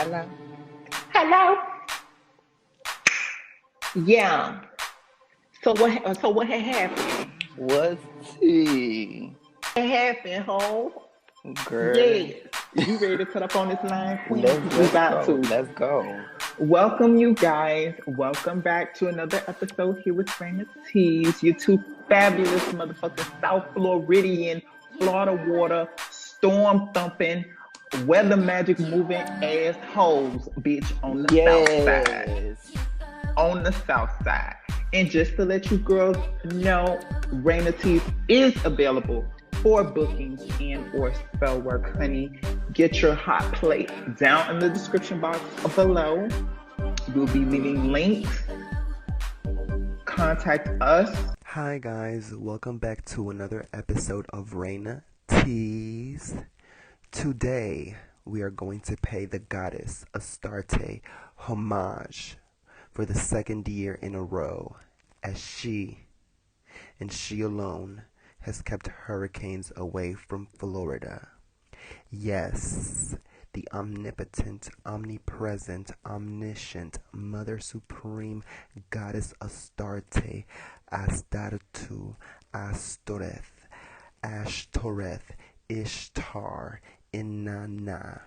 Hello. Hello. Yeah. So what had happened? What's tea? What happened, ho? Girl. Yes. You ready to cut up on this line, queen? Let's Because we let's about go. to. Let's go. Welcome, you guys. Welcome back to another episode here with Raina Tees. You two fabulous motherfucking South Floridian, Florida water, storm thumping, weather magic moving ass hoes, bitch, on the south side. Yes. On the south side. And just to let you girls know, Raina Teeth is available for bookings and or spell work, honey. Get your hot plate down in the description box below. We'll be leaving links. Contact us. Hi guys, welcome back to another episode of Raina Tees. Today we are going to pay the goddess Astarte homage for the second year in a row, as she, and she alone, has kept hurricanes away from Florida. Yes, the omnipotent, omnipresent, omniscient, Mother Supreme Goddess Astarte, Astartu, Astoreth, Ashtoreth, Ishtar, Inanna.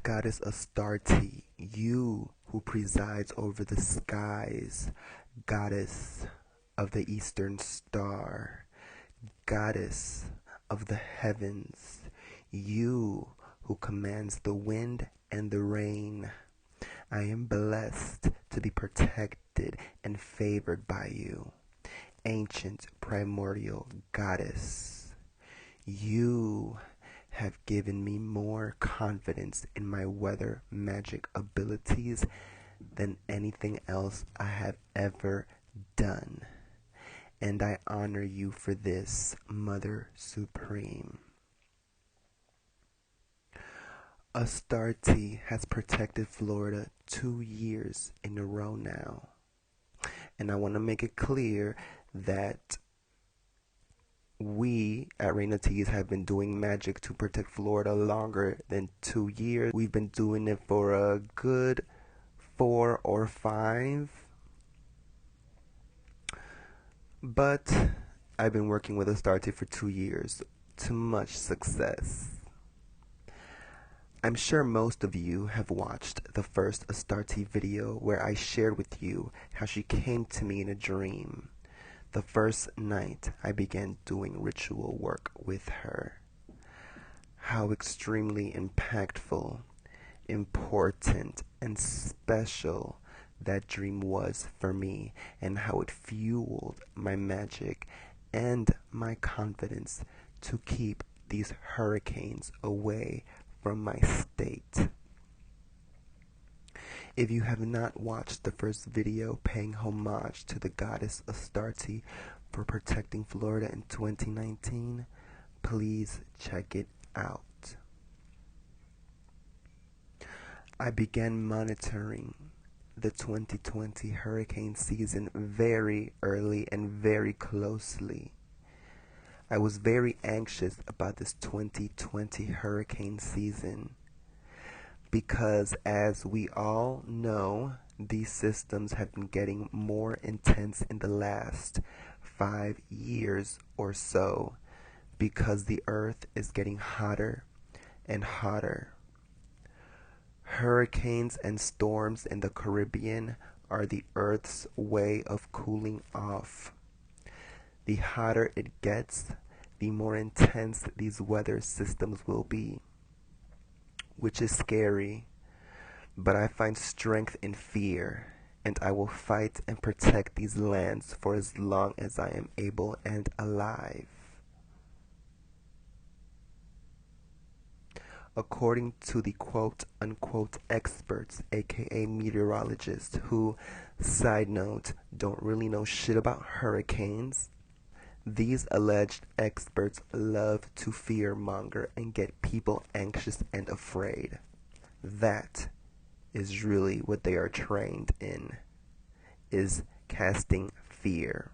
Goddess Astarte, you who presides over the skies, goddess of the eastern star, goddess of the heavens, you who commands the wind and the rain. I am blessed to be protected and favored by you, ancient primordial goddess. You have given me more confidence in my weather magic abilities than anything else I have ever done. And I honor you for this, Mother Supreme. Astarte has protected Florida 2 years in a row now. And I want to make it clear that we at Raina Tees have been doing magic to protect Florida longer than 2 years. We've been doing it for a good 4 or 5. But I've been working with Astarte for 2 years to much success. I'm sure most of you have watched the first Astarte video where I shared with you how she came to me in a dream. The first night I began doing ritual work with her. How extremely impactful, important, and special that dream was for me, and how it fueled my magic and my confidence to keep these hurricanes away from my state. If you have not watched the first video paying homage to the goddess Astarte for protecting Florida in 2019, please check it out. I began monitoring the 2020 hurricane season very early and very closely. I was very anxious about this 2020 hurricane season because, as we all know, these systems have been getting more intense in the last 5 years or so because the earth is getting hotter and hotter. Hurricanes and storms in the Caribbean are the Earth's way of cooling off. The hotter it gets, the more intense these weather systems will be, which is scary, but I find strength in fear, and I will fight and protect these lands for as long as I am able and alive. According to the quote-unquote experts, aka meteorologists, who, side note, don't really know shit about hurricanes, these alleged experts love to fearmonger and get people anxious and afraid. That is really what they are trained in, is casting fear.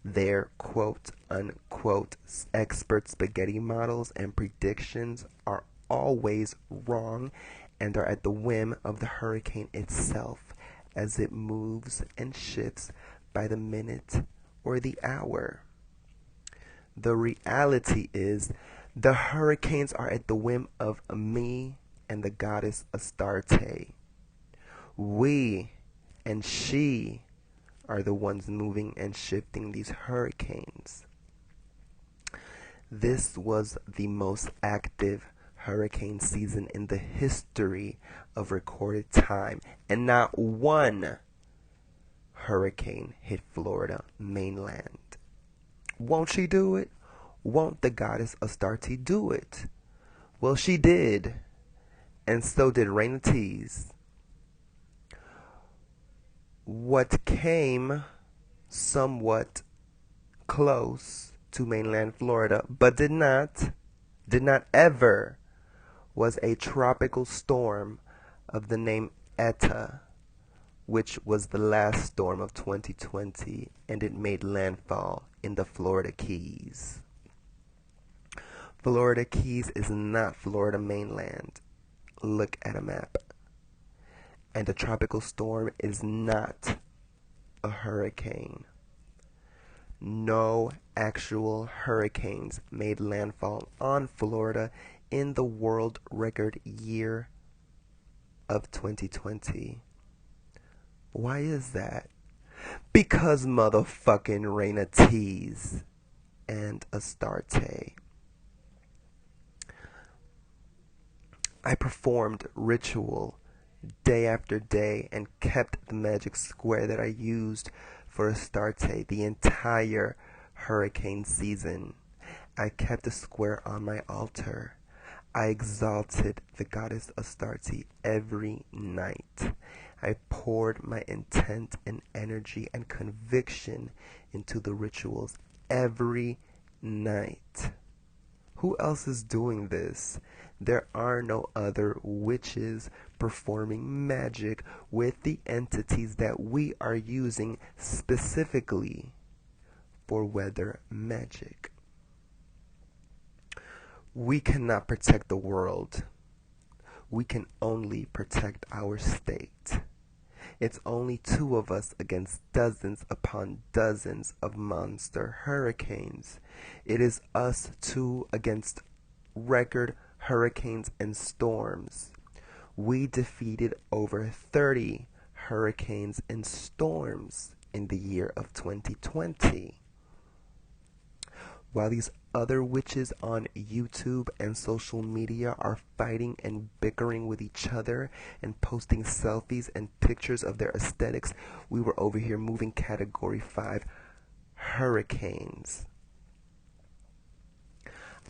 Their quote-unquote expert spaghetti models and predictions are always wrong and are at the whim of the hurricane itself as it moves and shifts by the minute or the hour. The reality is the hurricanes are at the whim of me and the goddess Astarte. We and she are the ones moving and shifting these hurricanes. This was the most active hurricane season in the history of recorded time, and not one hurricane hit Florida mainland. Won't she do it? Won't the goddess Astarte do it? Well, she did, and so did Raina Tease. What came somewhat close to mainland Florida, but did not ever, was a tropical storm of the name Eta, which was the last storm of 2020, and it made landfall in the Florida Keys. Florida Keys is not Florida mainland. Look at a map. And a tropical storm is not a hurricane. No actual hurricanes made landfall on Florida in the world record year of 2020. Why is that? Because motherfucking Raina Tease and Astarte. I performed ritual day after day and kept the magic square that I used for Astarte the entire hurricane season. I kept the square on my altar. I exalted the goddess Astarte every night. I poured my intent and energy and conviction into the rituals every night. Who else is doing this? There are no other witches performing magic with the entities that we are using specifically for weather magic. We cannot protect the world. We can only protect our state. It's only two of us against dozens upon dozens of monster hurricanes. It is us two against record hurricanes and storms. We defeated over 30 hurricanes and storms in the year of 2020. While these other witches on YouTube and social media are fighting and bickering with each other and posting selfies and pictures of their aesthetics, we were over here moving Category 5 hurricanes.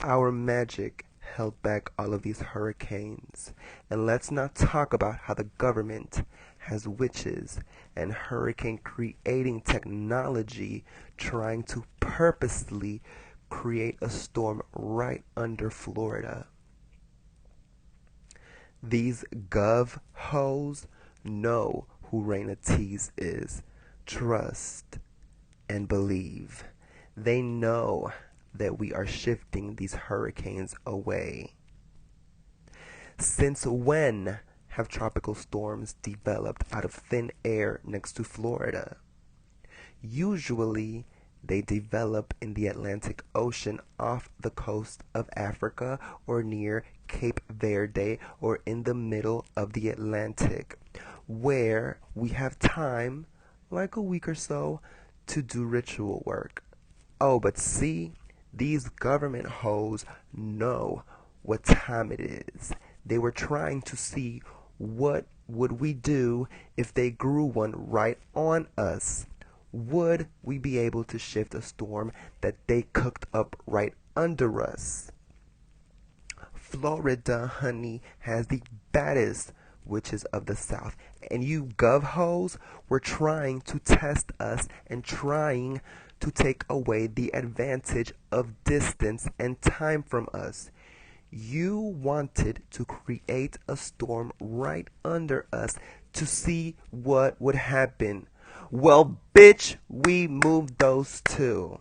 Our magic held back all of these hurricanes. And let's not talk about how the government has witches and hurricane creating technology trying to purposely create a storm right under Florida. These gov hoes know who Raina Tease is. Trust and believe. They know that we are shifting these hurricanes away. Since when have tropical storms developed out of thin air next to Florida? Usually, they develop in the Atlantic Ocean off the coast of Africa or near Cape Verde or in the middle of the Atlantic, where we have time, like a week or so, to do ritual work. Oh, but see, these government hoes know what time it is. They were trying to see what would we do if they grew one right on us. Would we be able to shift a storm that they cooked up right under us? Florida, honey, has the baddest witches of the South. And you gov hoes were trying to test us and trying to take away the advantage of distance and time from us. You wanted to create a storm right under us to see what would happen. Well, bitch, we moved those too.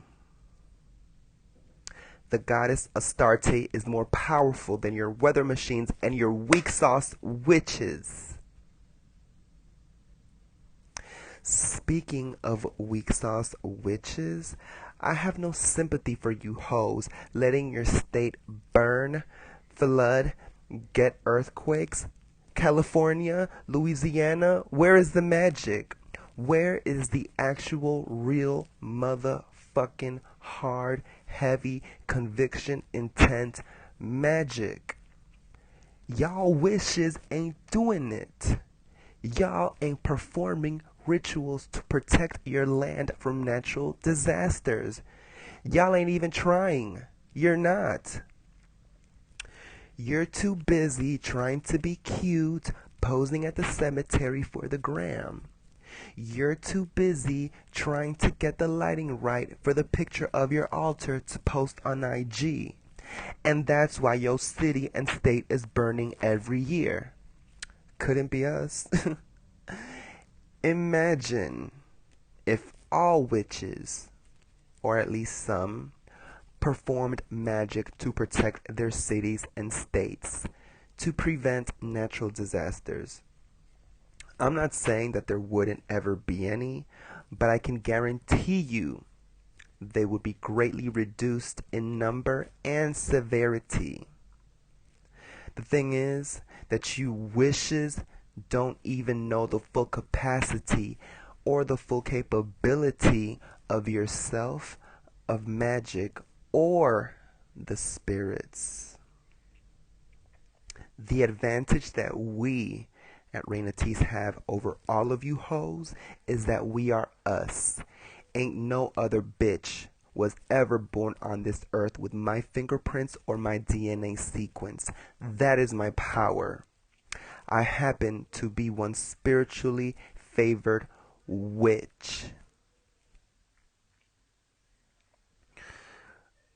the goddess Astarte is more powerful than your weather machines and your weak sauce witches. Speaking of weak sauce witches, I have no sympathy for you hoes letting your state burn, flood, get earthquakes. California, Louisiana, where is the magic? Where is the actual real motherfucking hard, heavy, conviction, intent magic? Y'all wishes ain't doing it. Y'all ain't performing rituals to protect your land from natural disasters. Y'all ain't even trying. You're not. You're too busy trying to be cute, posing at the cemetery for the gram. You're too busy trying to get the lighting right for the picture of your altar to post on IG. And that's why your city and state is burning every year. Couldn't be us. Imagine if all witches, or at least some, performed magic to protect their cities and states, to prevent natural disasters. I'm not saying that there wouldn't ever be any, but I can guarantee you they would be greatly reduced in number and severity. The thing is that you wishes don't even know the full capacity or the full capability of yourself, of magic, or the spirits. The advantage that we at Raina Tees have over all of you hoes is that we are us. Ain't no other bitch was ever born on this earth with my fingerprints or my DNA sequence. That is my power. I happen to be one spiritually favored witch.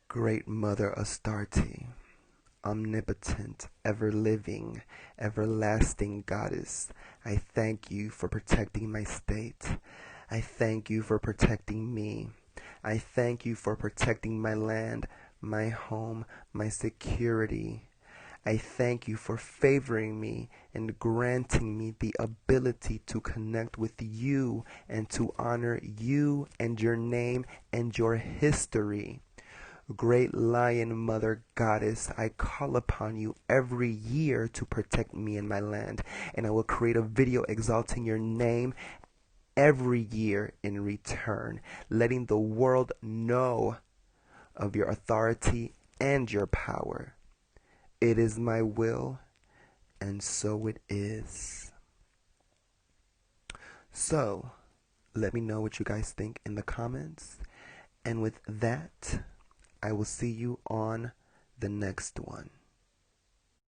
Great Mother Astarte, omnipotent, ever-living, everlasting goddess, I thank you for protecting my state. I thank you for protecting me. I thank you for protecting my land, my home, my security. I thank you for favoring me and granting me the ability to connect with you and to honor you and your name and your history. Great Lion Mother Goddess, I call upon you every year to protect me and my land, and I will create a video exalting your name every year in return, letting the world know of your authority and your power. It is my will, and so it is. So, let me know what you guys think in the comments, and with that, I will see you on the next one.